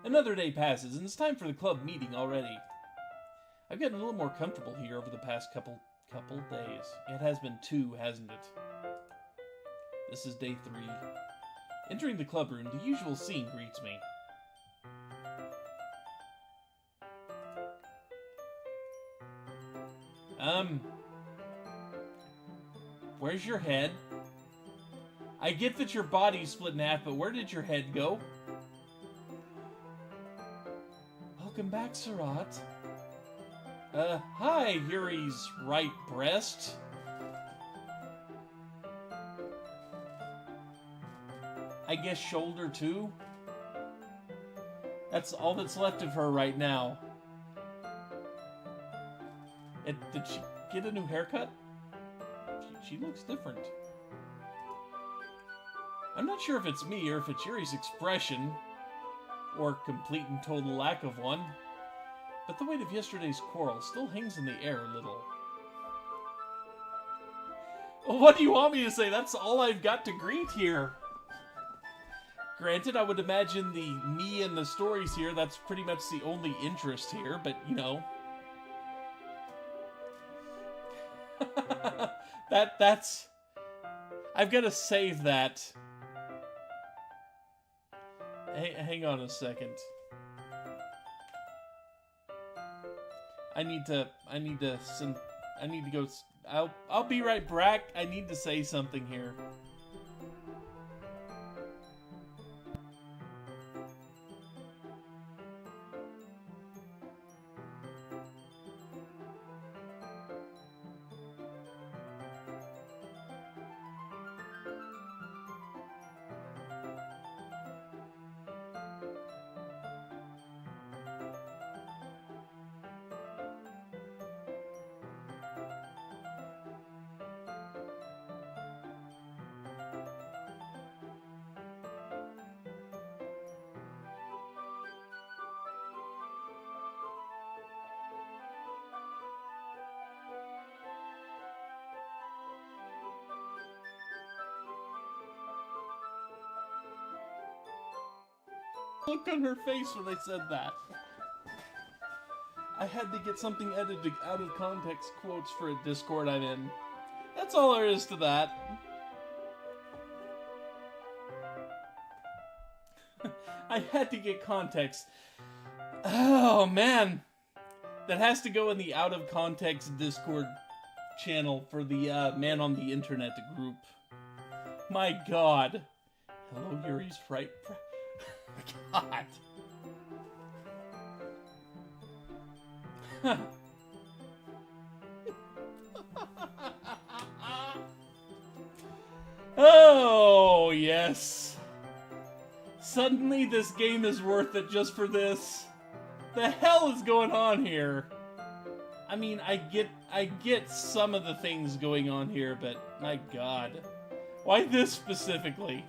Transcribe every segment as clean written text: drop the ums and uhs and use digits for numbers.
Another day passes, and it's time for the club meeting already. I've gotten a little more comfortable here over the past couple days. It has been 2, hasn't it? This is day 3. Entering the club room, the usual scene greets me. Where's your head? I get that your body's split in half, but where did your head go? Welcome back, Surat. Hi, Yuri's right breast. I guess shoulder, too? That's all that's left of her right now. Did she get a new haircut? She looks different. I'm not sure if it's me or if it's Yuri's expression, or complete and total lack of one, but the weight of yesterday's quarrel still hangs in the air a little. Well, what do you want me to say? That's all I've got to greet here. Granted, I would imagine the me and the stories here, that's pretty much the only interest here, but, you know. That's... I've got to save that. Hang on a second. I need to go... I'll be right back. I need to say something here. Look on her face when I said that. I had to get something edited out of context quotes for a Discord I'm in. That's all there is to that. I had to get context. Oh, man. That has to go in the out of context Discord channel for the Man on the Internet group. My God. Hello, Yuri's right. God. Oh, yes. Suddenly this game is worth it just for this. The hell is going on here? I mean, I get some of the things going on here, but my God. Why this specifically?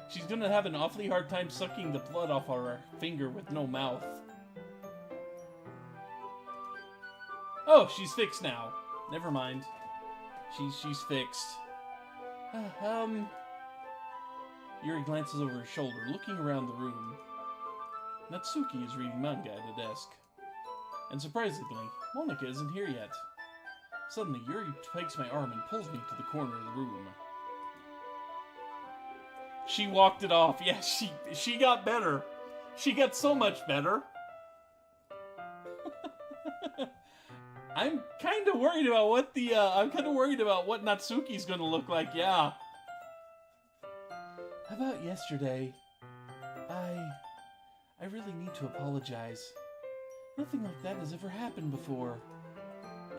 She's gonna have an awfully hard time sucking the blood off her finger with no mouth. Oh, she's fixed now. Never mind. She's fixed. Yuri glances over her shoulder, looking around the room. Natsuki is reading manga at a desk. And surprisingly, Monika isn't here yet. Suddenly, Yuri takes my arm and pulls me to the corner of the room. She walked it off. Yeah, she got better. She got so much better. I'm kind of worried about what Natsuki's gonna look like. Yeah. How about yesterday? I really need to apologize. Nothing like that has ever happened before.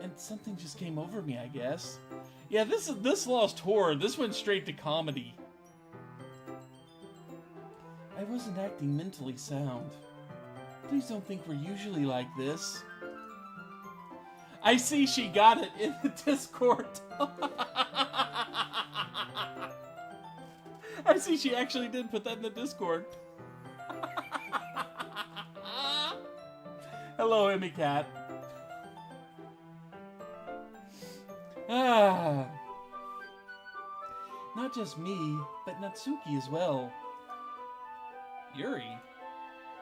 And something just came over me, I guess. Yeah, this lost horror. This went straight to comedy. I wasn't acting mentally sound. Please don't think we're usually like this. I see she got it in the Discord. I see she actually did put that in the Discord. Hello, Emmy Cat. Not just me, but Natsuki as well. Yuri,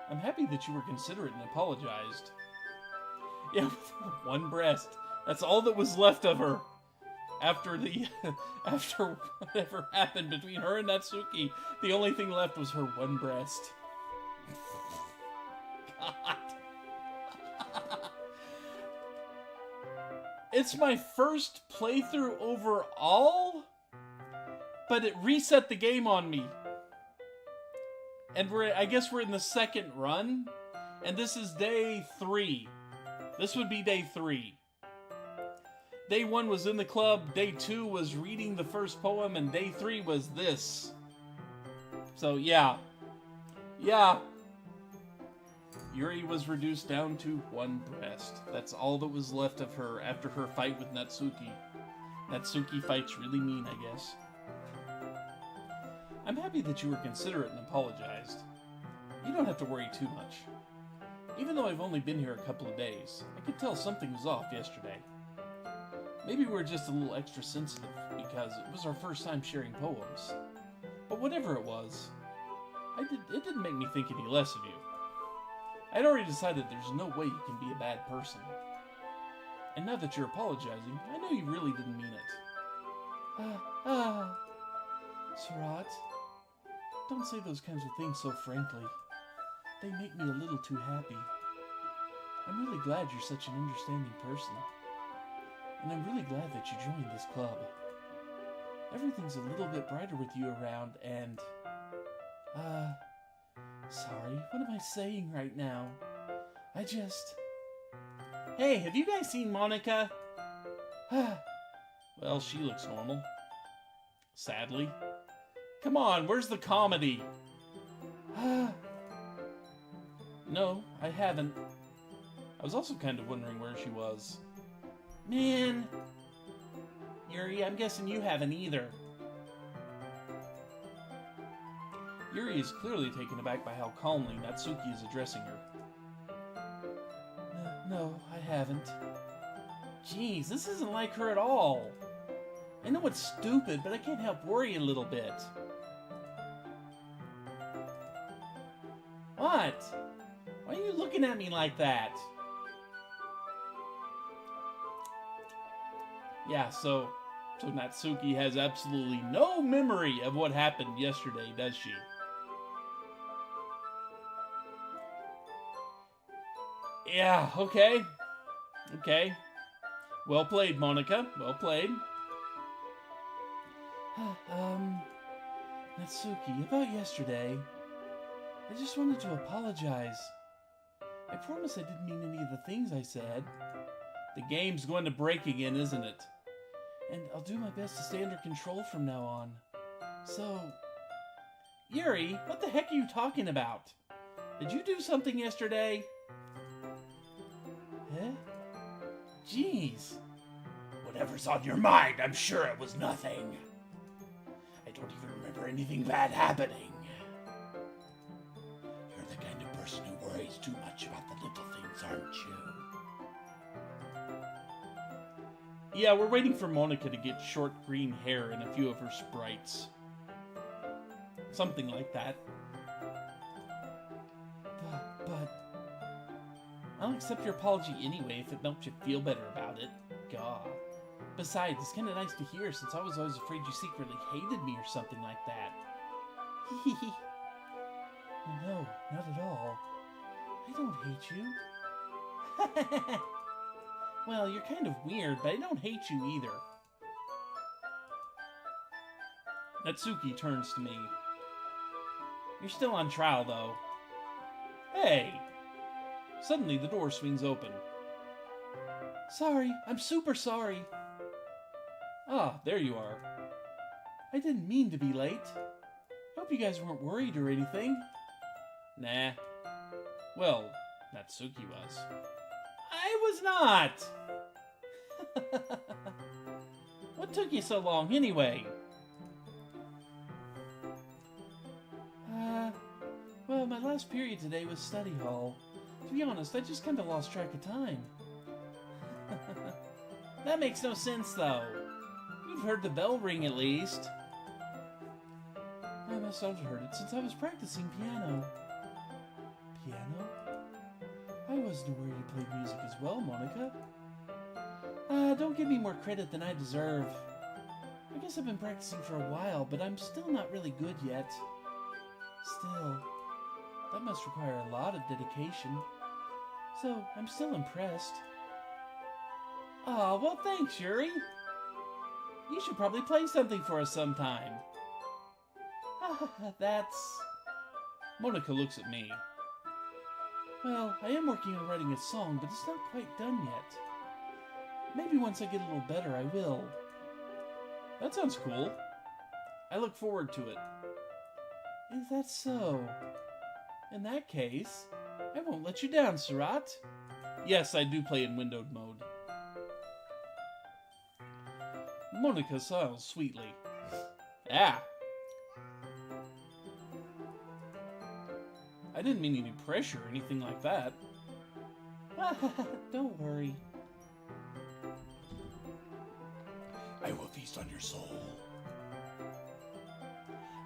I'm happy that you were considerate and apologized. Yeah, with one breast. That's all that was left of her. After whatever happened between her and Natsuki, the only thing left was her one breast. God. It's my first playthrough overall, but it reset the game on me. And I guess we're in the second run, and this is day 3. This would be day 3. Day 1 was in the club, day 2 was reading the first poem, and day 3 was this. So yeah. Yeah. Yuri was reduced down to one breast. That's all that was left of her after her fight with Natsuki. Natsuki fights really mean, I guess. I'm happy that you were considerate and apologized. You don't have to worry too much. Even though I've only been here a couple of days, I could tell something was off yesterday. Maybe we were just a little extra sensitive because it was our first time sharing poems. But whatever it was, it didn't make me think any less of you. I'd already decided there's no way you can be a bad person. And now that you're apologizing, I know you really didn't mean it. Surat, don't say those kinds of things so frankly. They make me a little too happy. I'm really glad you're such an understanding person. And I'm really glad that you joined this club. Everything's a little bit brighter with you around, and... sorry, what am I saying right now? Hey, have you guys seen Monica? Well, she looks normal. Sadly. Come on, where's the comedy? No, I haven't. I was also kind of wondering where she was. Man! Yuri, I'm guessing you haven't either. Yuri is clearly taken aback by how calmly Natsuki is addressing her. No, I haven't. Jeez, this isn't like her at all. I know it's stupid, but I can't help worry a little bit. What? Why are you looking at me like that? Yeah, so Natsuki has absolutely no memory of what happened yesterday, does she? Yeah, okay. Okay. Well played, Monica. Well played. Natsuki, about yesterday, I just wanted to apologize. I promise I didn't mean any of the things I said. The game's going to break again, isn't it? And I'll do my best to stay under control from now on. So... Yuri, what the heck are you talking about? Did you do something yesterday? Huh? Jeez. Whatever's on your mind, I'm sure it was nothing. I don't even remember anything bad happening. You're the kind of person who worries too much about the little things, aren't you? Yeah, we're waiting for Monica to get short green hair and a few of her sprites. Something like that. But... I'll accept your apology anyway if it helps you feel better about it. God. Besides, it's kind of nice to hear since I was always afraid you secretly hated me or something like that. No, not at all. I don't hate you. Well, you're kind of weird, but I don't hate you either. Natsuki turns to me. You're still on trial, though. Hey! Suddenly, the door swings open. Sorry, I'm super sorry. Ah, there you are. I didn't mean to be late. Hope you guys weren't worried or anything. Nah. Well, Natsuki was. I was not! What took you so long, anyway? Well, my last period today was study hall. To be honest, I just kind of lost track of time. That makes no sense, though. You've heard the bell ring, at least. I'm must not have heard it since I was practicing piano. Piano? I wasn't aware you played music as well, Monica. Don't give me more credit than I deserve. I guess I've been practicing for a while, but I'm still not really good yet. Still, that must require a lot of dedication. So, I'm still impressed. Aw, well thanks, Yuri. You should probably play something for us sometime. That's... Monica looks at me. Well, I am working on writing a song, but it's not quite done yet. Maybe once I get a little better, I will. That sounds cool. I look forward to it. Is that so? In that case, I won't let you down, Surat. Yes, I do play in windowed mode. Monica smiles sweetly. Ah! I didn't mean any pressure or anything like that. Don't worry. I will feast on your soul.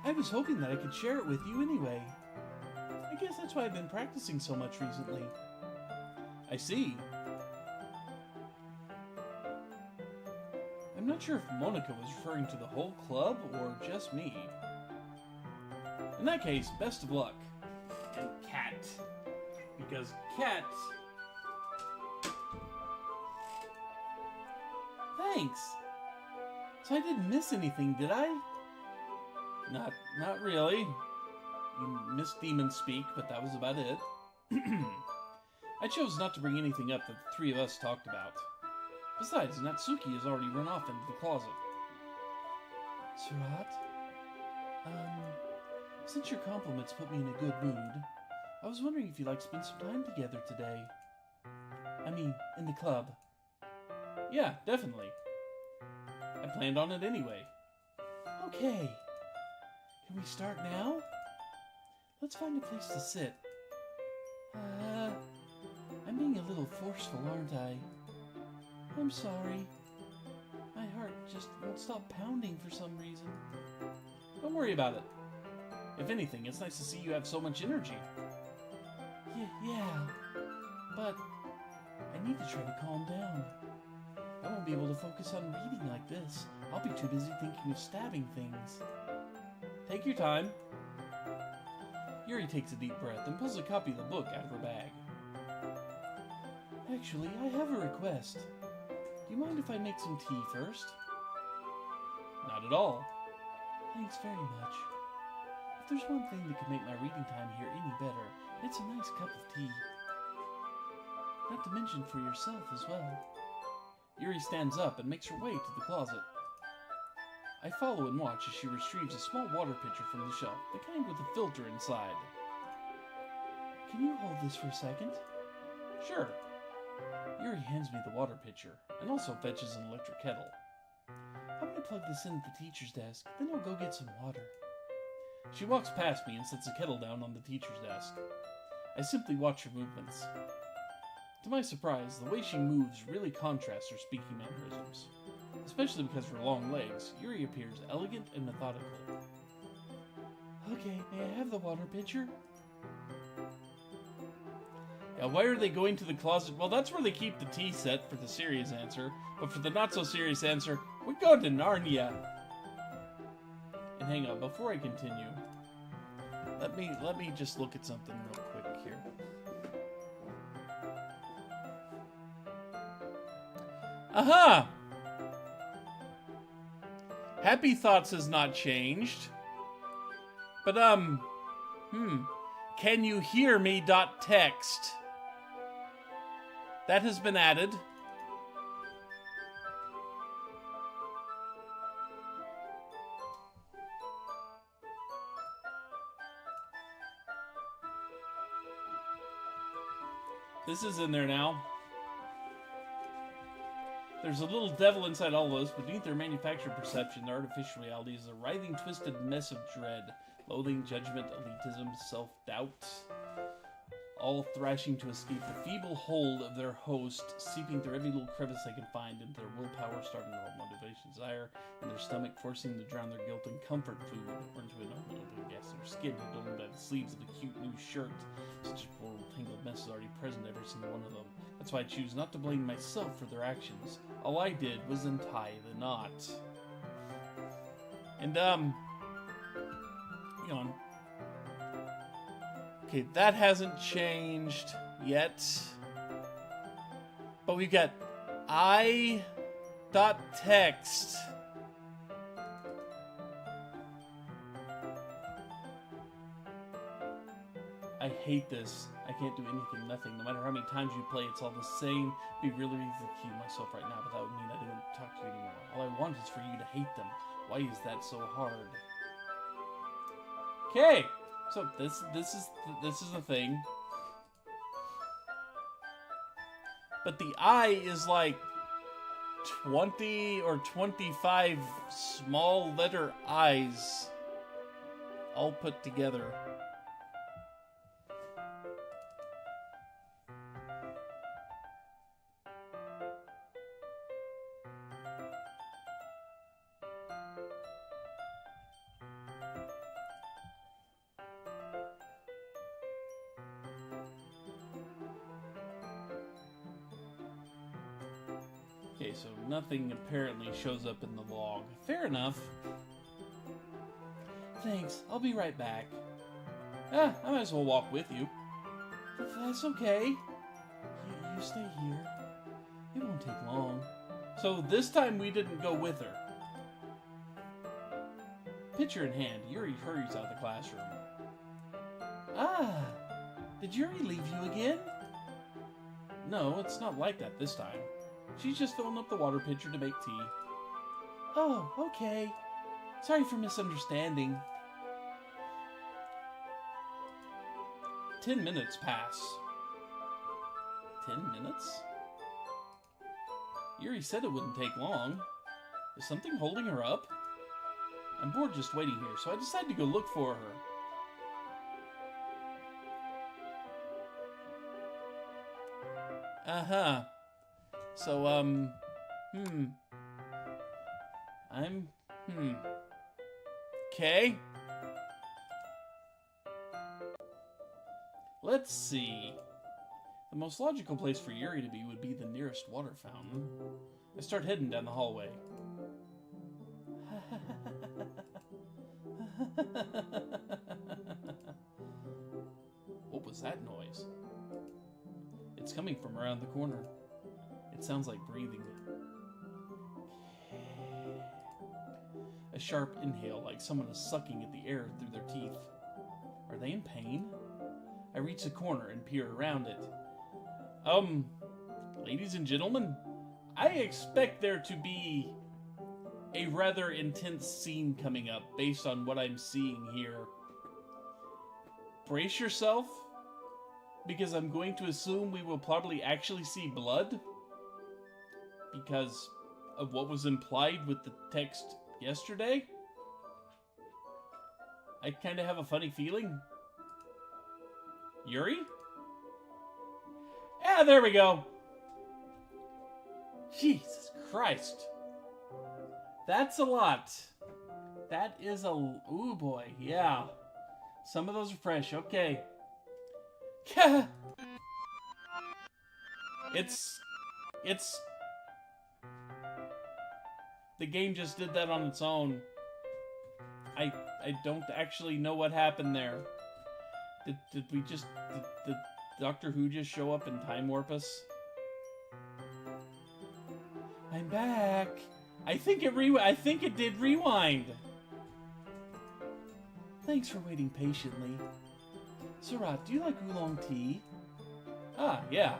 I was hoping that I could share it with you anyway. I guess that's why I've been practicing so much recently. I see. I'm not sure if Monica was referring to the whole club or just me. In that case, best of luck. And Cat. Because Cat... Thanks! So I didn't miss anything, did I? Not really. You missed Demon Speak, but that was about it. I chose not to bring anything up that the three of us talked about. Besides, Natsuki has already run off into the closet. Surat? Since your compliments put me in a good mood, I was wondering if you'd like to spend some time together today. I mean, in the club. Yeah, definitely. I planned on it anyway. Okay. Can we start now? Let's find a place to sit. I'm being a little forceful, aren't I? I'm sorry. My heart just won't stop pounding for some reason. Don't worry about it. If anything, it's nice to see you have so much energy. Yeah, but I need to try to calm down. I won't be able to focus on reading like this. I'll be too busy thinking of stabbing things. Take your time. Yuri takes a deep breath and pulls a copy of the book out of her bag. Actually, I have a request. Do you mind if I make some tea first? Not at all. Thanks very much. If there's one thing that could make my reading time here any better, it's a nice cup of tea. Not to mention for yourself as well. Yuri stands up and makes her way to the closet. I follow and watch as she retrieves a small water pitcher from the shelf, the kind with a filter inside. Can you hold this for a second? Sure. Yuri hands me the water pitcher, and also fetches an electric kettle. I'm going to plug this in at the teacher's desk, then I'll go get some water. She walks past me and sets the kettle down on the teacher's desk. I simply watch her movements. To my surprise, the way she moves really contrasts her speaking mannerisms. Especially because of her long legs, Yuri appears elegant and methodical. Okay, may I have the water pitcher? Yeah, why are they going to the closet? Well, that's where they keep the tea set for the serious answer. But for the not-so-serious answer, we go to Narnia. And hang on, before I continue, let me just look at something real quick here. Aha! Happy Thoughts has not changed. But, can you hear me .text? That has been added. This is in there now. There's a little devil inside all of us. Beneath their manufactured perception, their artificial reality is a writhing, twisted mess of dread, loathing, judgment, elitism, self-doubt. all thrashing to escape the feeble hold of their host, seeping through every little crevice they can find into their willpower, starving their motivation, desire, and their stomach, forcing them to drown their guilt in comfort food, or into an open gas in their skin, held only by the sleeves of a cute new shirt. Such a poor tangled mess is already present in every single one of them. That's why I choose not to blame myself for their actions. All I did was untie the knot. And, hang on. Okay, that hasn't changed yet. But we've got I.text. I hate this. I can't do anything, nothing. No matter how many times you play, it's all the same. It'd be really easy to keep myself right now, but that would mean I didn't talk to you anymore. All I want is for you to hate them. Why is that so hard? Okay, so this is the thing. But the I is like 20 or 25 small letter I's all put together. Okay, so nothing apparently shows up in the log. Fair enough. Thanks, I'll be right back. I might as well walk with you. That's okay. You stay here. It won't take long. So this time we didn't go with her. Pitcher in hand, Yuri hurries out of the classroom. Ah, did Yuri leave you again? No, it's not like that this time. She's just filling up the water pitcher to make tea. Oh, okay. Sorry for misunderstanding. 10 minutes pass. 10 minutes? Yuri said it wouldn't take long. Is something holding her up? I'm bored just waiting here, so I decided to go look for her. Uh-huh. So, Okay. Let's see. The most logical place for Yuri to be would be the nearest water fountain. I start heading down the hallway. What was that noise? It's coming from around the corner. It sounds like breathing. A sharp inhale, like someone is sucking at the air through their teeth. Are they in pain? I reach the corner and peer around it. Ladies and gentlemen, I expect there to be a rather intense scene coming up based on what I'm seeing here. Brace yourself, because I'm going to assume we will probably actually see blood, because of what was implied with the text yesterday. I kind of have a funny feeling. Yuri? Yeah, there we go. Jesus Christ. That's a lot. That is a... Ooh, boy. Yeah. Some of those are fresh. Okay. It's... The game just did that on its own. I don't actually know what happened there. Did we just... Did Doctor Who just show up and time warp us? I'm back. I think it did rewind. Thanks for waiting patiently. Surat, do you like oolong tea? Ah, yeah.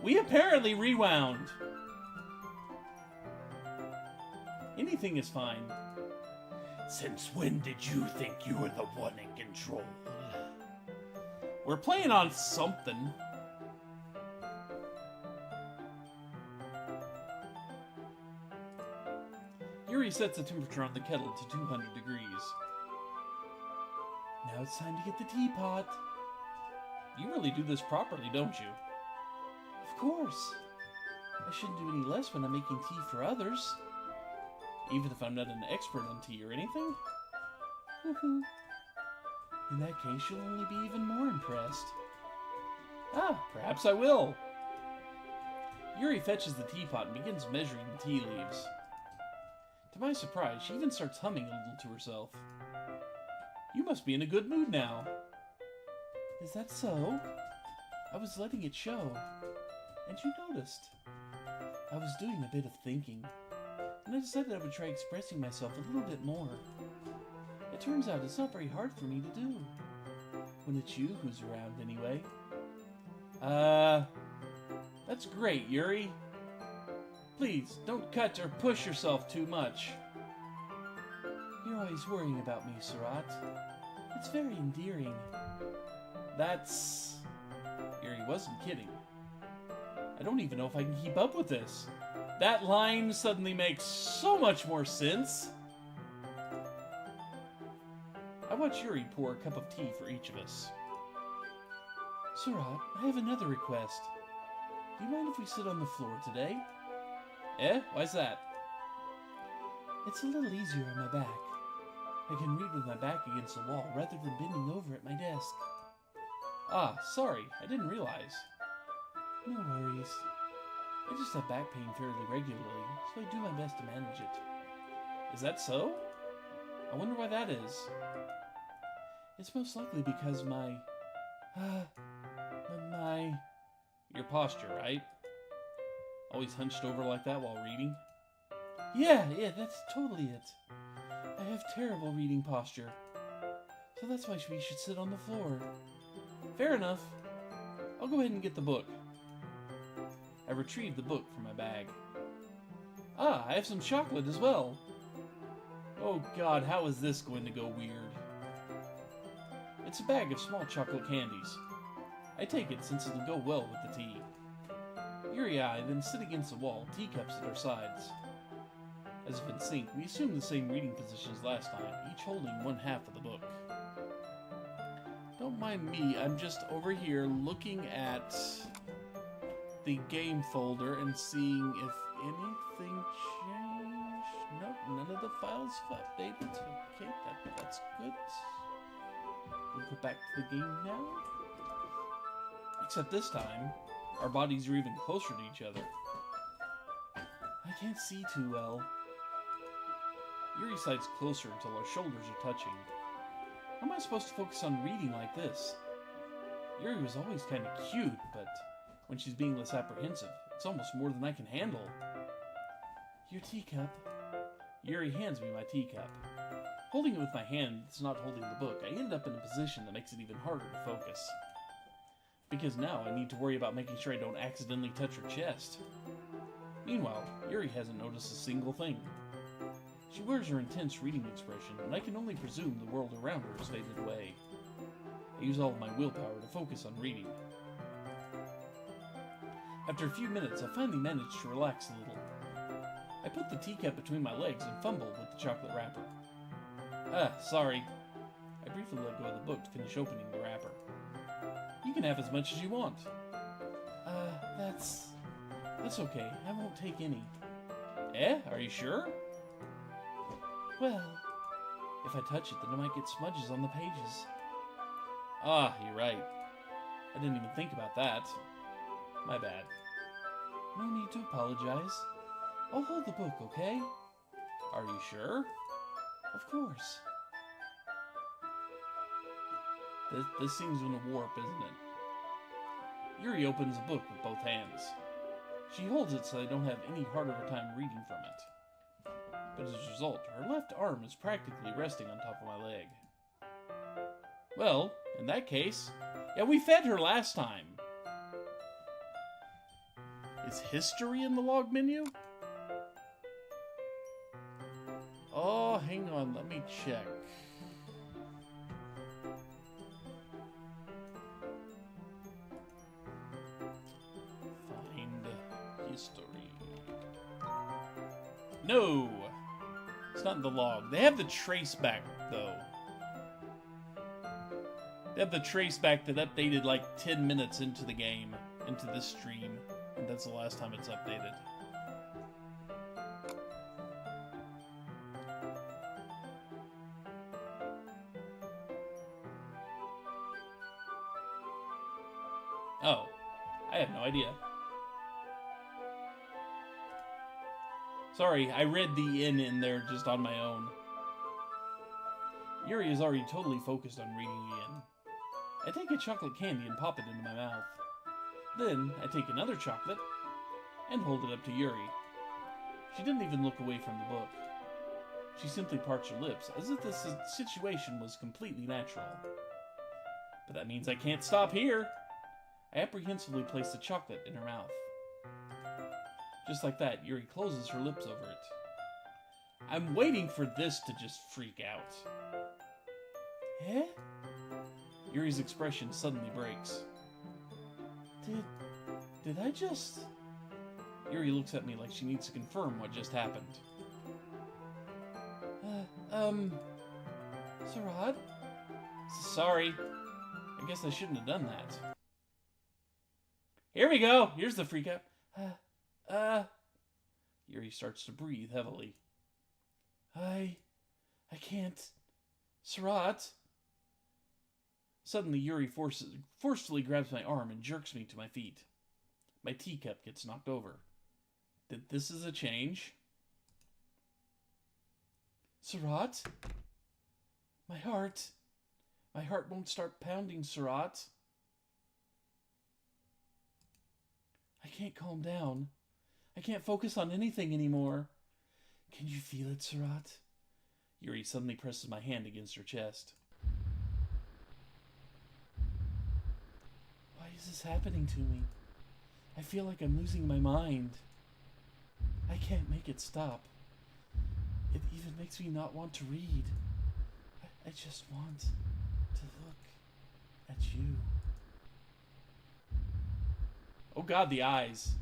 We apparently rewound. Anything is fine. Since when did you think you were the one in control? We're playing on something. Yuri sets the temperature on the kettle to 200 degrees. Now it's time to get the teapot. You really do this properly, don't you? Of course. I shouldn't do any less when I'm making tea for others. Even if I'm not an expert on tea or anything? In that case, you'll only be even more impressed. Ah, perhaps I will. Yuri fetches the teapot and begins measuring the tea leaves. To my surprise, she even starts humming a little to herself. You must be in a good mood now. Is that so? I was letting it show. And you noticed. I was doing a bit of thinking, and I decided I would try expressing myself a little bit more. It turns out it's not very hard for me to do. When it's you who's around, anyway. That's great, Yuri. Please, don't cut or push yourself too much. You're always worrying about me, Surat. It's very endearing. That's... Yuri wasn't kidding. I don't even know if I can keep up with this. That line suddenly makes so much more sense. I watch Yuri pour a cup of tea for each of us. Surat, I have another request. Do you mind if we sit on the floor today? Why's that? It's a little easier on my back. I can read with my back against the wall rather than bending over at my desk. Ah, sorry, I didn't realize. No worries. I just have back pain fairly regularly, so I do my best to manage it. Is that so? I wonder why that is. It's most likely because Your posture, right? Always hunched over like that while reading? Yeah, that's totally it. I have terrible reading posture. So that's why we should sit on the floor. Fair enough. I'll go ahead and get the book. I retrieved the book from my bag. Ah, I have some chocolate as well. Oh God, how is this going to go weird? It's a bag of small chocolate candies. I take it since it'll go well with the tea. Yuri and I then sit against the wall, teacups at our sides. As if in sync, we assume the same reading positions last time, each holding one half of the book. Don't mind me, I'm just over here looking at the game folder and seeing if anything changed. Nope, none of the files have updated. Okay, that's good. We'll go back to the game now. Except this time, our bodies are even closer to each other. I can't see too well. Yuri slides closer until our shoulders are touching. How am I supposed to focus on reading like this? Yuri was always kind of cute, but when she's being less apprehensive, it's almost more than I can handle. Your teacup. Yuri hands me my teacup. Holding it with my hand that's not holding the book, I end up in a position that makes it even harder to focus. Because now I need to worry about making sure I don't accidentally touch her chest. Meanwhile, Yuri hasn't noticed a single thing. She wears her intense reading expression, and I can only presume the world around her has faded away. I use all of my willpower to focus on reading. After a few minutes, I finally manage to relax a little. I put the teacup between my legs and fumble with the chocolate wrapper. Sorry. I briefly let go of the book to finish opening the wrapper. You can have as much as you want. That's okay. I won't take any. Are you sure? Well, if I touch it, then I might get smudges on the pages. Ah, you're right. I didn't even think about that. My bad. No need to apologize. I'll hold the book, okay? Are you sure? Of course. This seems in a warp, isn't it? Yuri opens the book with both hands. She holds it so I don't have any harder of a time reading from it. But as a result, her left arm is practically resting on top of my leg. Well, in that case, yeah, we fed her last time. Is history in the log menu? Oh, hang on, let me check. Find history. No! It's not in the log. They have the trace back, though. They have the trace back that updated like 10 minutes into the game, into this stream, and that's the last time it's updated. Oh, I have no idea. Sorry, I read the in there just on my own. Yuri is already totally focused on reading again. I take a chocolate candy and pop it into my mouth. Then, I take another chocolate and hold it up to Yuri. She didn't even look away from the book. She simply parts her lips, as if this situation was completely natural. But that means I can't stop here! I apprehensively place the chocolate in her mouth. Just like that, Yuri closes her lips over it. I'm waiting for this to just freak out. Eh? Yuri's expression suddenly breaks. Did I just... Yuri looks at me like she needs to confirm what just happened. Sarad? Sorry. I guess I shouldn't have done that. Here we go! Here's the freak out. Yuri starts to breathe heavily. I can't... Sarat? Suddenly, Yuri forcefully grabs my arm and jerks me to my feet. My teacup gets knocked over. This is a change. Sarat? My heart won't start pounding, Sarat. I can't calm down. I can't focus on anything anymore. Can you feel it, Sarat? Yuri suddenly presses my hand against her chest. Why is this happening to me? I feel like I'm losing my mind. I can't make it stop. It even makes me not want to read. I just want to look at you. Oh God, the eyes.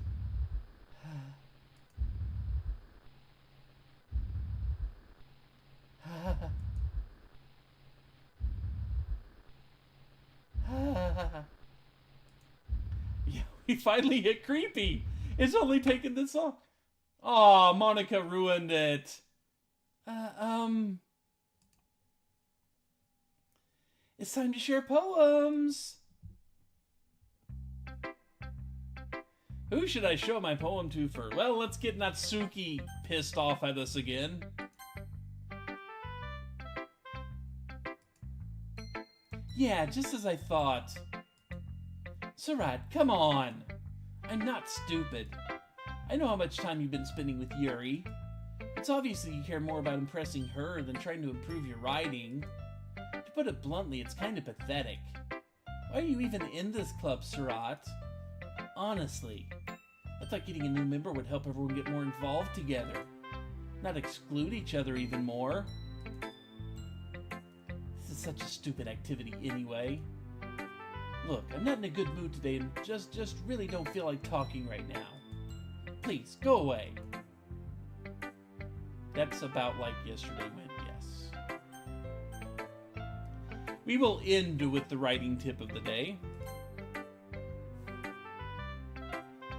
Yeah, we finally hit creepy. It's only taken this long. Aw, Monica ruined it. It's time to share poems. Who should I show my poem to first? Well, let's get Natsuki pissed off at us again. Yeah, just as I thought. Sarat, come on. I'm not stupid. I know how much time you've been spending with Yuri. It's obvious that you care more about impressing her than trying to improve your writing. To put it bluntly, it's kind of pathetic. Why are you even in this club, Sarat? Honestly, I thought getting a new member would help everyone get more involved together, not exclude each other even more. This is such a stupid activity anyway. Look, I'm not in a good mood today and just really don't feel like talking right now. Please, go away. That's about like yesterday went, yes. We will end with the writing tip of the day.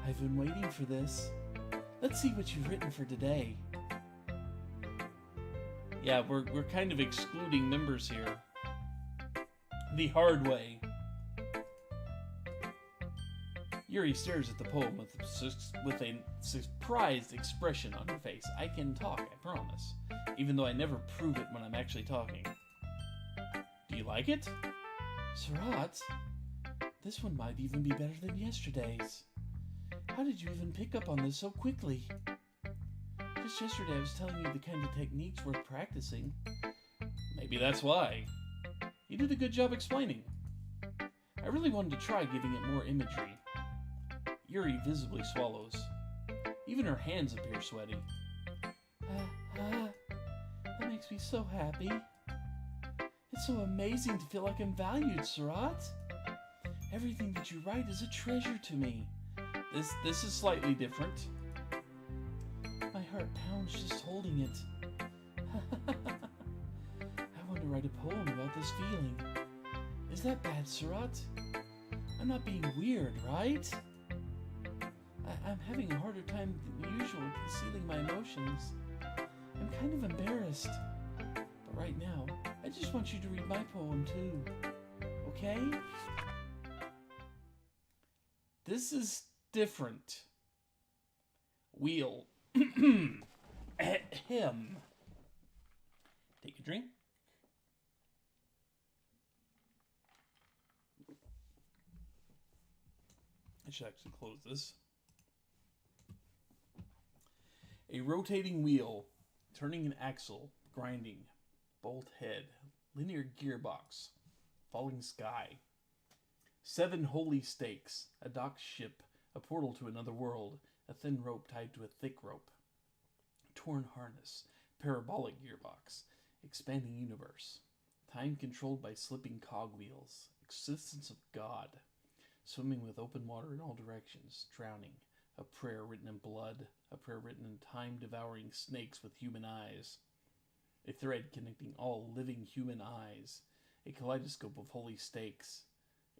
I've been waiting for this. Let's see what you've written for today. Yeah, we're kind of excluding members here. The hard way. Yuri stares at the poem with a surprised expression on her face. I can talk, I promise. Even though I never prove it when I'm actually talking. Do you like it? Sarat, this one might even be better than yesterday's. How did you even pick up on this so quickly? Just yesterday I was telling you the kind of techniques worth practicing. Maybe that's why. You did a good job explaining. I really wanted to try giving it more imagery. Yuri visibly swallows. Even her hands appear sweaty. That makes me so happy. It's so amazing to feel like I'm valued, Sarat. Everything that you write is a treasure to me. This is slightly different. My heart pounds just holding it. I want to write a poem about this feeling. Is that bad, Surat? I'm not being weird, right? I'm having a harder time than usual concealing my emotions. I'm kind of embarrassed. But right now, I just want you to read my poem too. Okay? This is different. Wheel. Him. Take a drink. I should actually close this. A rotating wheel, turning an axle, grinding, bolt head, linear gearbox, falling sky. 7 holy stakes, a docked ship, a portal to another world, a thin rope tied to a thick rope. Torn harness, parabolic gearbox, expanding universe. Time controlled by slipping cogwheels, existence of God. Swimming with open water in all directions, drowning. A prayer written in blood, a prayer written in time-devouring snakes with human eyes. A thread connecting all living human eyes. A kaleidoscope of holy stakes.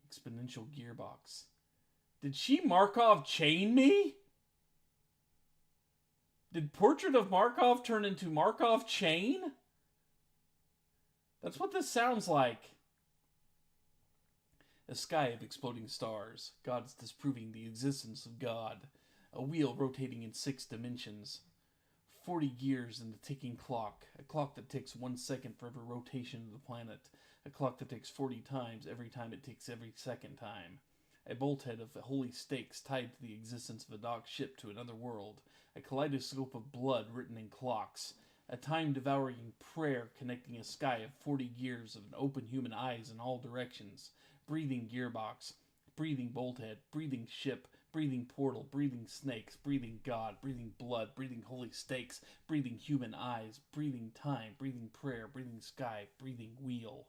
Exponential gearbox. Did she Markov chain me? Did Portrait of Markov turn into Markov chain? That's what this sounds like. A sky of exploding stars. Gods disproving the existence of God. A wheel rotating in 6 dimensions. 40 gears in the ticking clock. A clock that ticks 1 second for every rotation of the planet. A clock that ticks 40 times every time it ticks every second time. A bolthead of holy stakes tied to the existence of a docked ship to another world. A kaleidoscope of blood written in clocks. A time-devouring prayer connecting a sky of 40 gears of an open human eyes in all directions. Breathing gearbox. Breathing bolthead. Breathing ship. Breathing portal, breathing snakes, breathing God, breathing blood, breathing holy stakes, breathing human eyes, breathing time, breathing prayer, breathing sky, breathing wheel.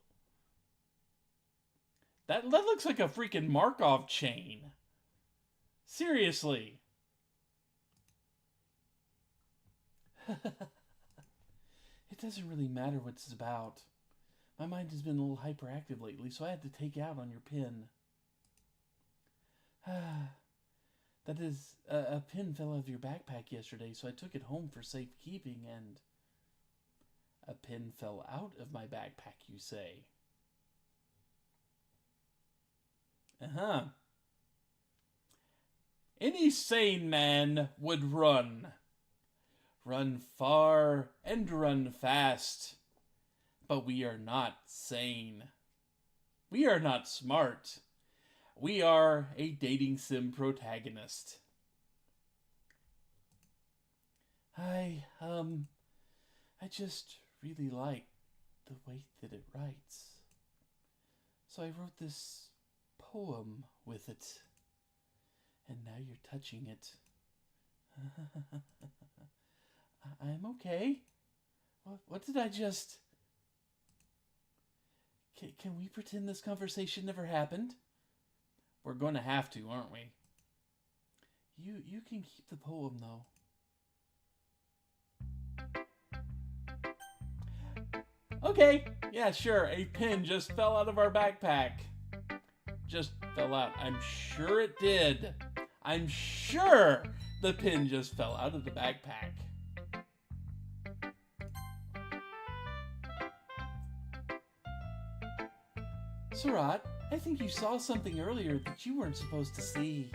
That looks like a freaking Markov chain. Seriously. It doesn't really matter what it's about. My mind has been a little hyperactive lately, so I had to take out on your pin. That is, a pin fell out of your backpack yesterday, so I took it home for safekeeping, and... A pin fell out of my backpack, you say? Uh-huh. Any sane man would run. Run far and run fast. But we are not sane. We are not smart. We are a dating sim protagonist. I just really like the way that it writes. So I wrote this poem with it. And now you're touching it. I'm okay. What did I just... Can we pretend this conversation never happened? We're going to have to, aren't we? You can keep the poem, though. Okay, yeah, sure. A pin just fell out of our backpack. Just fell out. I'm sure it did. I'm sure the pin just fell out of the backpack. Surat, I think you saw something earlier that you weren't supposed to see.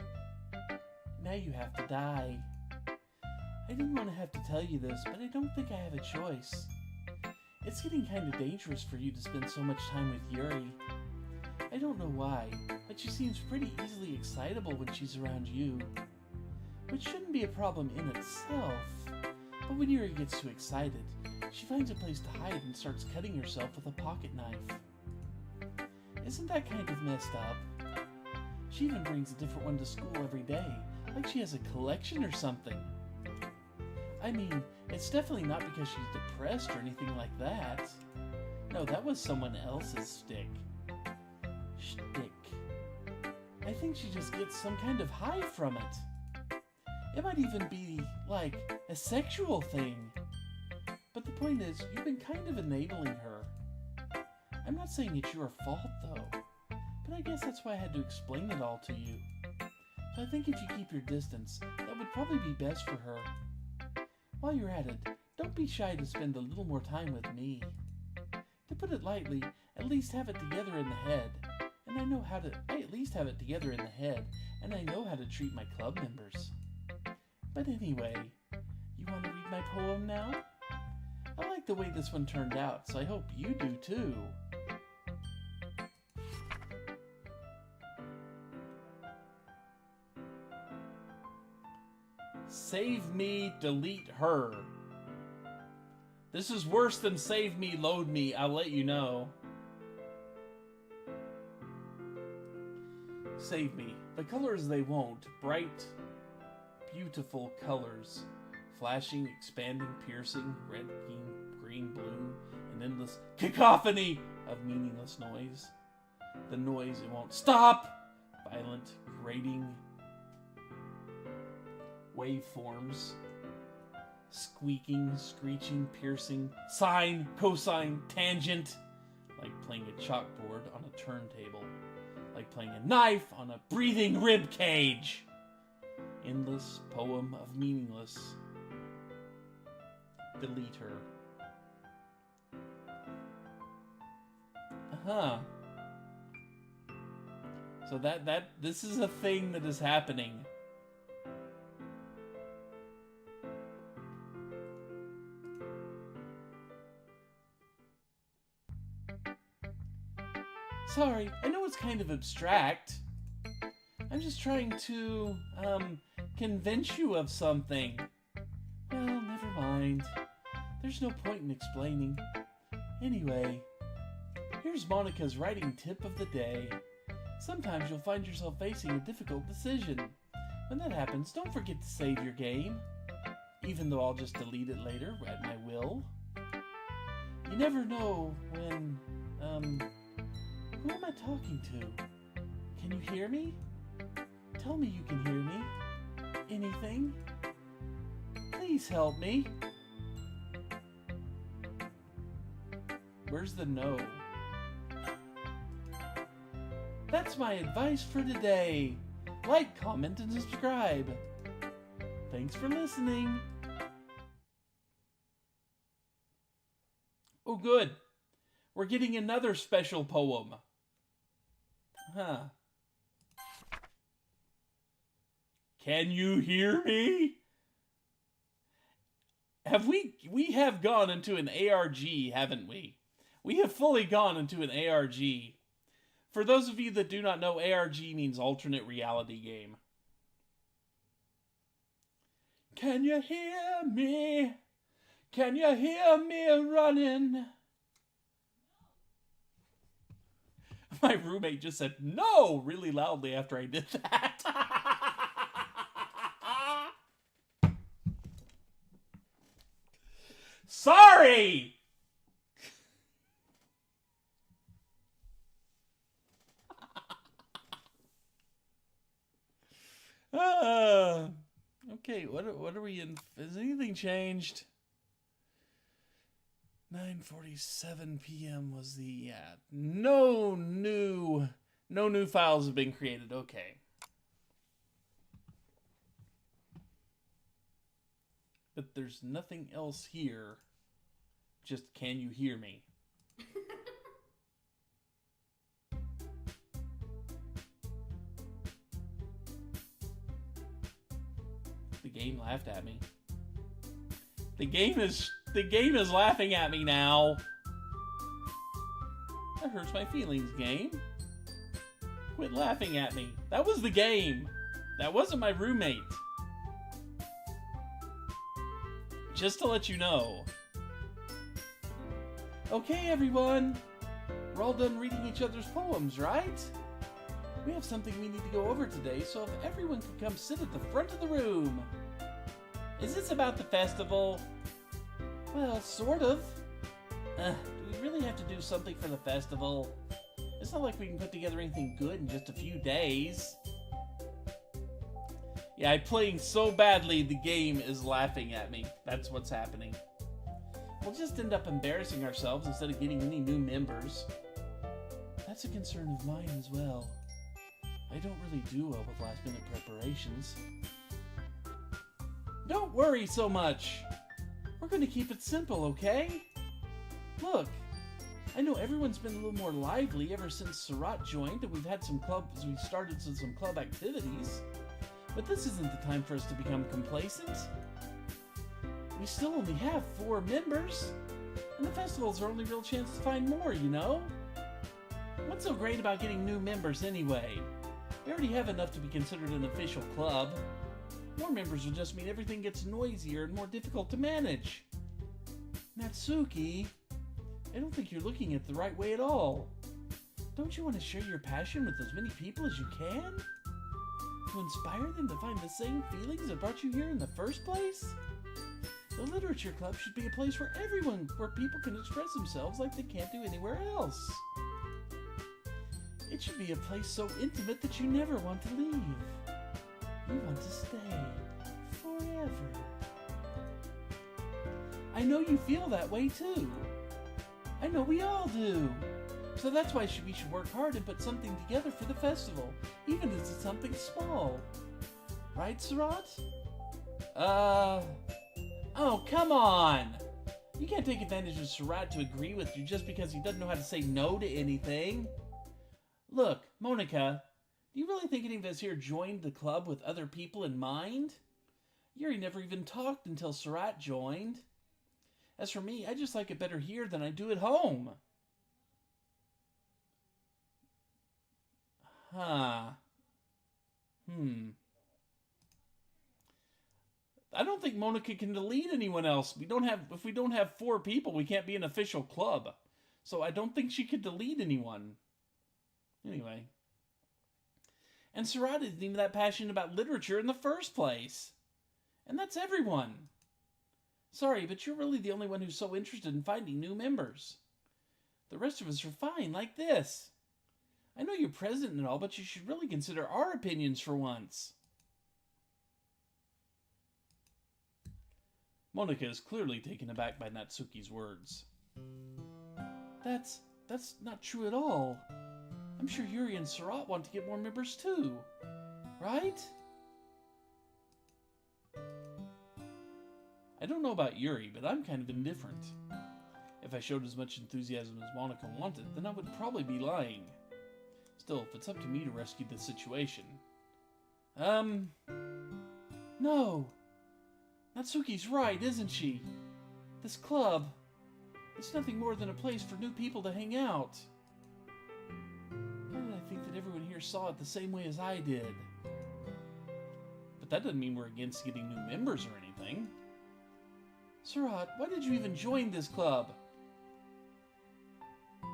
Now you have to die. I didn't want to have to tell you this, but I don't think I have a choice. It's getting kind of dangerous for you to spend so much time with Yuri. I don't know why, but she seems pretty easily excitable when she's around you. Which shouldn't be a problem in itself, but when Yuri gets too excited, she finds a place to hide and starts cutting herself with a pocket knife. Isn't that kind of messed up? She even brings a different one to school every day, like she has a collection or something. I mean, it's definitely not because she's depressed or anything like that. No, that was someone else's stick. Shtick. I think she just gets some kind of high from it. It might even be, like, a sexual thing. But the point is, you've been kind of enabling her. I'm not saying it's your fault, though. guess that's why I had to explain it all to you. So I think if you keep your distance, that would probably be best for her. While you're at it, don't be shy to spend a little more time with me. To put it lightly, at least have it together in the head. And I at least have it together in the head, and I know how to treat my club members. But anyway, you want to read my poem now? I like the way this one turned out, so I hope you do too. Save me, delete her. This is worse than save me, load me, I'll let you know. Save me. The colors they won't. Bright, beautiful colors. Flashing, expanding, piercing, red, green, blue, an endless cacophony of meaningless noise. The noise it won't stop. Violent, grating, waveforms. Squeaking, screeching, piercing, sine, cosine, tangent. Like playing a chalkboard on a turntable. Like playing a knife on a breathing rib cage. Endless poem of meaningless. Delete her. So this is a thing that is happening. Sorry, I know it's kind of abstract. I'm just trying to, convince you of something. Well, never mind. There's no point in explaining. Anyway, here's Monica's writing tip of the day. Sometimes you'll find yourself facing a difficult decision. When that happens, don't forget to save your game. Even though I'll just delete it later at my will. You never know when, who am I talking to? Can you hear me? Tell me you can hear me. Anything? Please help me. Where's the no? That's my advice for today. Like, comment, and subscribe. Thanks for listening. Oh, good. We're getting another special poem. Can you hear me? We have gone into an ARG, haven't we? We have fully gone into an ARG. For those of you that do not know, ARG means alternate reality game. Can you hear me? Can you hear me running? My roommate just said no really loudly after I did that. Sorry! Okay, what are we in? Has anything changed? 9:47 p.m. was the no new files have been created. Okay. But there's nothing else here. Just can you hear me? The game laughed at me. The game is laughing at me now. That hurts my feelings, game. Quit laughing at me. That was the game. That wasn't my roommate. Just to let you know. Okay, everyone. We're all done reading each other's poems, right? We have something we need to go over today, so if everyone could come sit at the front of the room. Is this about the festival? Well, sort of. Do we really have to do something for the festival? It's not like we can put together anything good in just a few days. Yeah, I'm playing so badly, the game is laughing at me. That's what's happening. We'll just end up embarrassing ourselves instead of getting any new members. That That's a concern of mine as well. I don't really do well with last-minute preparations. Don't worry so much. We're going to keep it simple, okay? Look, I know everyone's been a little more lively ever since Surat joined, and we've started some club activities. But this isn't the time for us to become complacent. We still only have 4 members, and the festival's our only real chance to find more, you know? What's so great about getting new members anyway? We already have enough to be considered an official club. More members will just mean everything gets noisier and more difficult to manage. Natsuki, I don't think you're looking at it the right way at all. Don't you want to share your passion with as many people as you can? To inspire them to find the same feelings that brought you here in the first place? The literature club should be a place for everyone, where people can express themselves like they can't do anywhere else. It should be a place so intimate that you never want to leave. You want to stay forever. I know you feel that way too. I know we all do. So that's why we should work hard and put something together for the festival, even if it's something small. Right, Surat? Oh, come on! You can't take advantage of Surat to agree with you just because he doesn't know how to say no to anything. Look, Monica, do you really think any of us here joined the club with other people in mind? Yuri never even talked until Surat joined. As for me, I just like it better here than I do at home. Huh. I don't think Monica can delete anyone else. If we don't have 4 people, we can't be an official club. So I don't think she could delete anyone. Anyway. And Surat isn't even that passionate about literature in the first place. And that's everyone. Sorry, but you're really the only one who's so interested in finding new members. The rest of us are fine like this. I know you're president and all, but you should really consider our opinions for once. Monica is clearly taken aback by Natsuki's words. That's not true at all. I'm sure Yuri and Surat want to get more members too, right? I don't know about Yuri, but I'm kind of indifferent. If I showed as much enthusiasm as Monica wanted, then I would probably be lying. Still, if it's up to me to rescue the situation... No! Natsuki's right, isn't she? This club, it's nothing more than a place for new people to hang out. Why did I think that everyone here saw it the same way as I did? But that doesn't mean we're against getting new members or anything. Surat, why did you even join this club?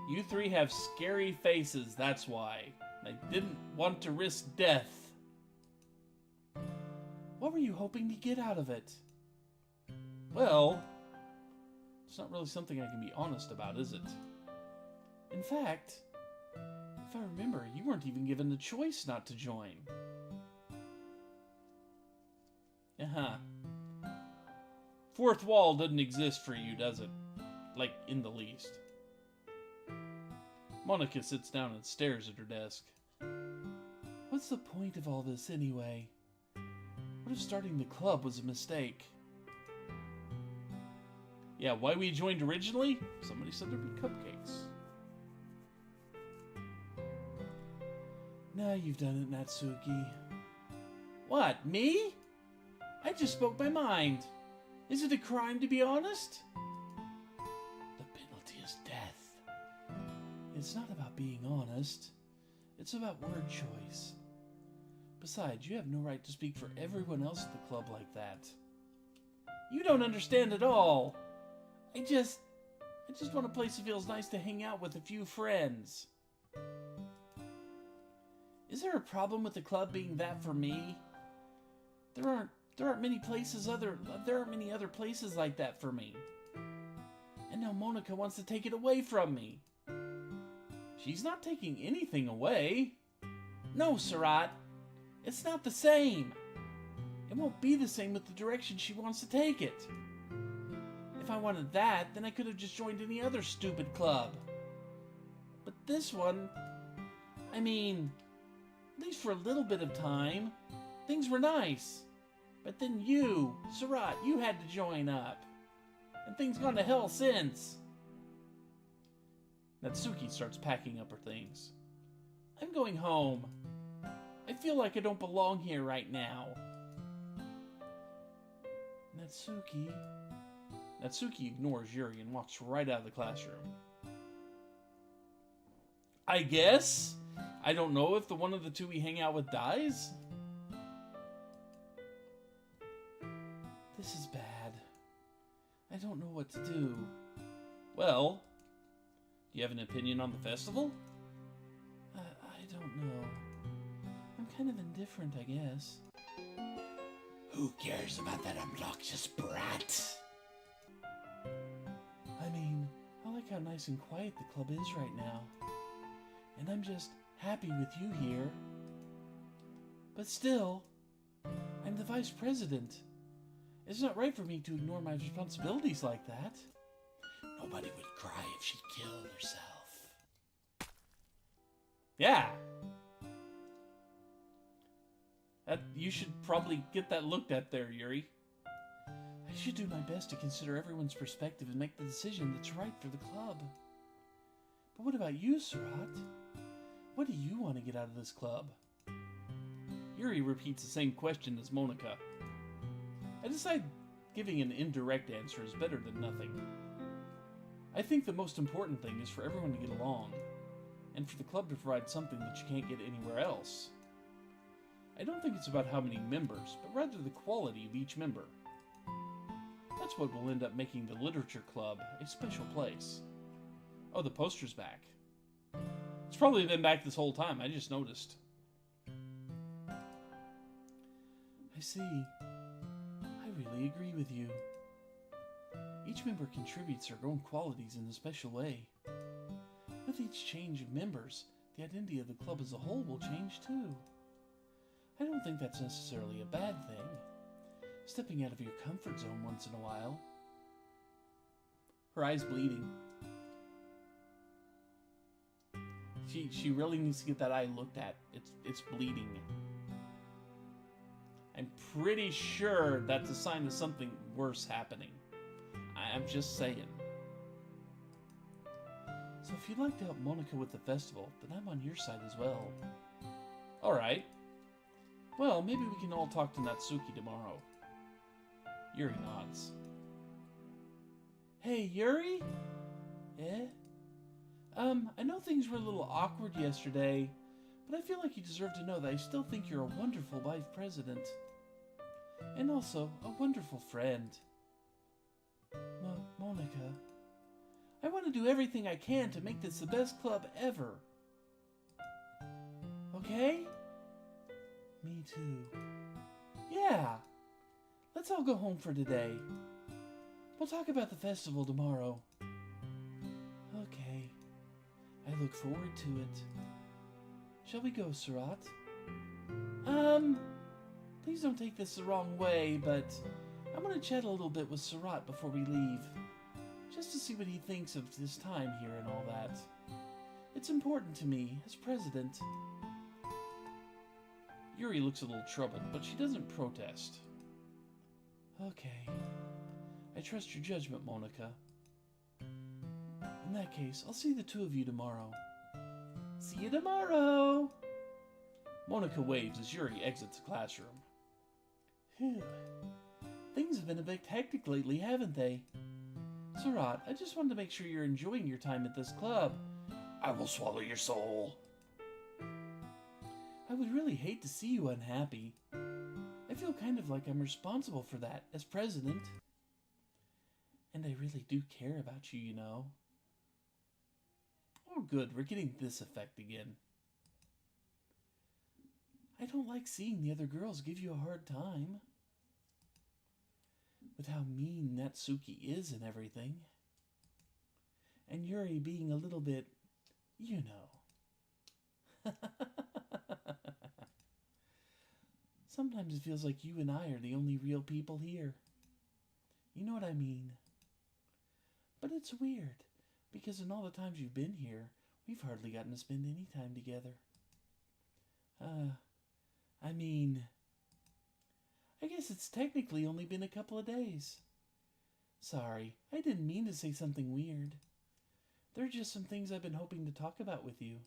You 3 have scary faces, that's why. I didn't want to risk death. What were you hoping to get out of it? Well, it's not really something I can be honest about, is it? In fact, if I remember, you weren't even given the choice not to join. Fourth wall doesn't exist for you, does it? Like, in the least. Monica sits down and stares at her desk. What's the point of all this anyway? What if starting the club was a mistake? Yeah, why we joined originally? Somebody said there'd be cupcakes. Now you've done it, Natsuki. What, me? I just spoke my mind. Is it a crime to be honest? The penalty is death. It's not about being honest. It's about word choice. Besides, you have no right to speak for everyone else at the club like that. You don't understand at all. I just want a place that feels nice to hang out with a few friends. Is there a problem with the club being that for me? There aren't many other places like that for me. And now Monica wants to take it away from me. She's not taking anything away. No, Surat. It's not the same. It won't be the same with the direction she wants to take it. If I wanted that, then I could have just joined any other stupid club. But this one, I mean, at least for a little bit of time, things were nice. But then you, Surat, you had to join up. And things gone to hell since. Natsuki starts packing up her things. I'm going home. I feel like I don't belong here right now. Natsuki ignores Yuri and walks right out of the classroom. I guess? I don't know if the one of the two we hang out with dies? This is bad. I don't know what to do. Well, do you have an opinion on the festival? I don't know. I'm kind of indifferent, I guess. Who cares about that obnoxious brat? I mean, I like how nice and quiet the club is right now. And I'm just happy with you here. But still, I'm the vice president. It's not right for me to ignore my responsibilities like that. Nobody would cry if she killed herself. Yeah. You should probably get that looked at there, Yuri. I should do my best to consider everyone's perspective and make the decision that's right for the club. But what about you, Surat? What do you want to get out of this club? Yuri repeats the same question as Monica. I decide giving an indirect answer is better than nothing. I think the most important thing is for everyone to get along, and for the club to provide something that you can't get anywhere else. I don't think it's about how many members, but rather the quality of each member. That's what will end up making the Literature Club a special place. Oh, the poster's back. It's probably been back this whole time, I just noticed. I see. I really agree with you. Each member contributes their own qualities in a special way. With each change of members, the identity of the club as a whole will change too. I don't think that's necessarily a bad thing. Stepping out of your comfort zone once in a while. Her eye's bleeding. She really needs to get that eye looked at. It's bleeding. I'm pretty sure that's a sign of something worse happening. I'm just saying. So if you'd like to help Monica with the festival, then I'm on your side as well. Alright. Well, maybe we can all talk to Natsuki tomorrow. Yuri nods. Hey, Yuri? Eh? I know things were a little awkward yesterday, but I feel like you deserve to know that I still think you're a wonderful vice president. And also, a wonderful friend. Monica, I want to do everything I can to make this the best club ever. Okay? Me too. Yeah. Let's all go home for today. We'll talk about the festival tomorrow. Okay. I look forward to it. Shall we go, Surat? Please don't take this the wrong way, but I want to chat a little bit with Surat before we leave. Just to see what he thinks of this time here and all that. It's important to me, as president. Yuri looks a little troubled, but she doesn't protest. Okay. I trust your judgment, Monica. In that case, I'll see the two of you tomorrow. See you tomorrow! Monica waves as Yuri exits the classroom. Phew. Things have been a bit hectic lately, haven't they? Surat, I just wanted to make sure you're enjoying your time at this club. I will swallow your soul. I would really hate to see you unhappy. I feel kind of like I'm responsible for that as president. And I really do care about you, you know. Oh good, we're getting this effect again. I don't like seeing the other girls give you a hard time. With how mean Natsuki is and everything. And Yuri being a little bit, you know. Sometimes it feels like you and I are the only real people here. You know what I mean? But it's weird, because in all the times you've been here, we've hardly gotten to spend any time together. I mean, I guess it's technically only been a couple of days. Sorry, I didn't mean to say something weird. There are just some things I've been hoping to talk about with you.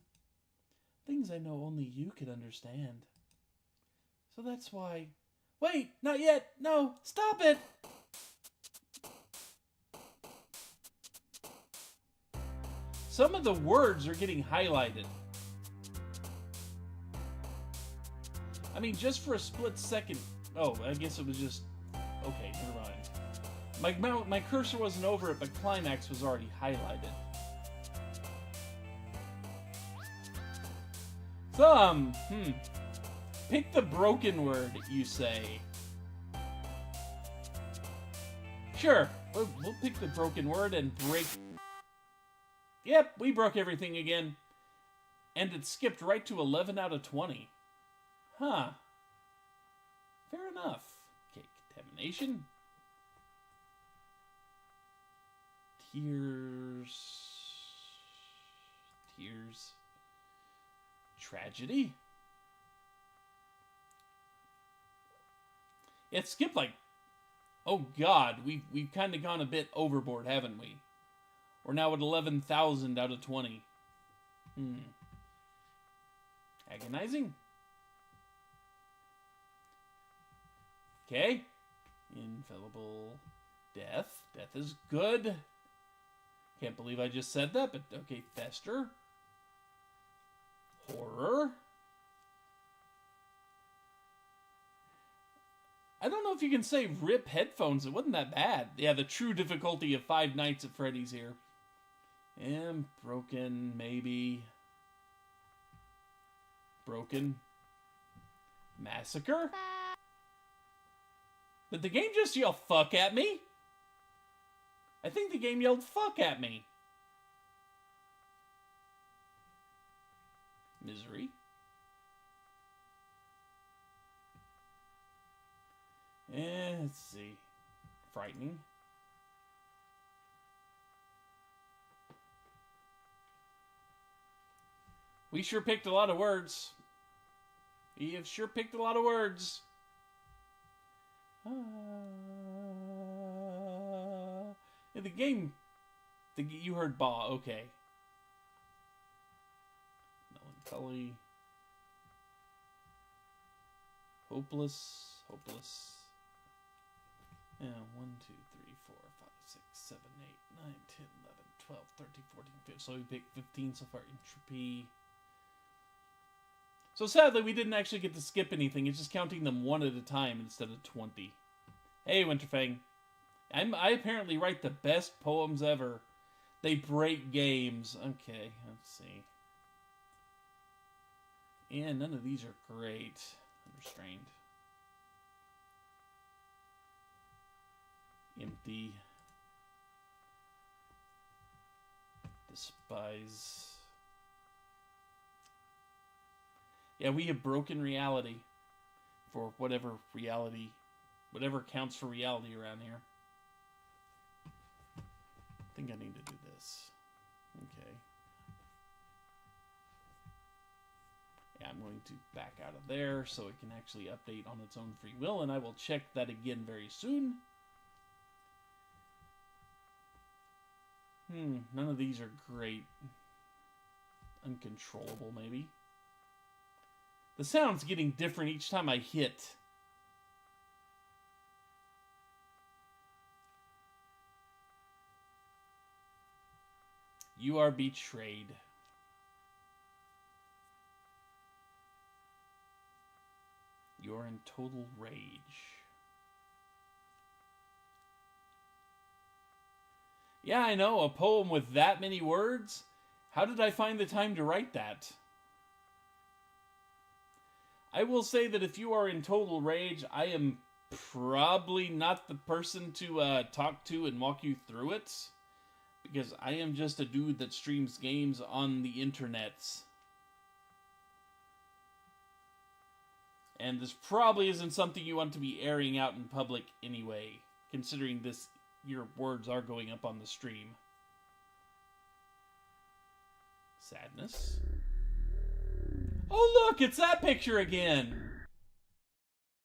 Things I know only you could understand. So that's why... Wait, not yet! No, stop it! Some of the words are getting highlighted. I mean, just for a split second... Oh, I guess it was just... Okay, never mind. My cursor wasn't over it, but climax was already highlighted. Pick the broken word, you say. Sure, we'll pick the broken word and break... Yep, we broke everything again. And it skipped right to 11 out of 20. Huh. Fair enough. Okay, contamination. Tears. Tragedy. It skipped like... Oh god, we've kind of gone a bit overboard, haven't we? We're now at 11,000 out of 20. Agonizing. Okay. Infallible. Death. Death is good. Can't believe I just said that, but okay. Fester. Horror. I don't know if you can say rip headphones. It wasn't that bad. Yeah, the true difficulty of Five Nights at Freddy's here. And broken, maybe. Broken. Massacre? Did the game just yell fuck at me? I think the game yelled fuck at me. Misery. And let's see. Frightening. We sure picked a lot of words. We have sure picked a lot of words. Yeah, the game... you heard Ba, okay. Melancholy. Hopeless. Yeah, 1, 2, 3, 4, 5, 6, 7, 8, 9, 10, 11, 12, 13, 14, 15. So we picked 15 so far. Entropy. So sadly, we didn't actually get to skip anything. It's just counting them one at a time instead of 20. Hey, Winterfang. I apparently write the best poems ever. They break games. Okay, let's see. And none of these are great. Unrestrained. Empty. Despise. Yeah, we have broken reality. For whatever reality, whatever counts for reality around here. I think I need to do this. Okay. Yeah, I'm going to back out of there so it can actually update on its own free will, and I will check that again very soon. None of these are great. Uncontrollable, maybe. The sound's getting different each time I hit. You are betrayed. You're in total rage. Yeah, I know, a poem with that many words? How did I find the time to write that? I will say that if you are in total rage, I am probably not the person to talk to and walk you through it. Because I am just a dude that streams games on the internets. And this probably isn't something you want to be airing out in public anyway, considering this, your words are going up on the stream. Sadness. Oh look, it's that picture again!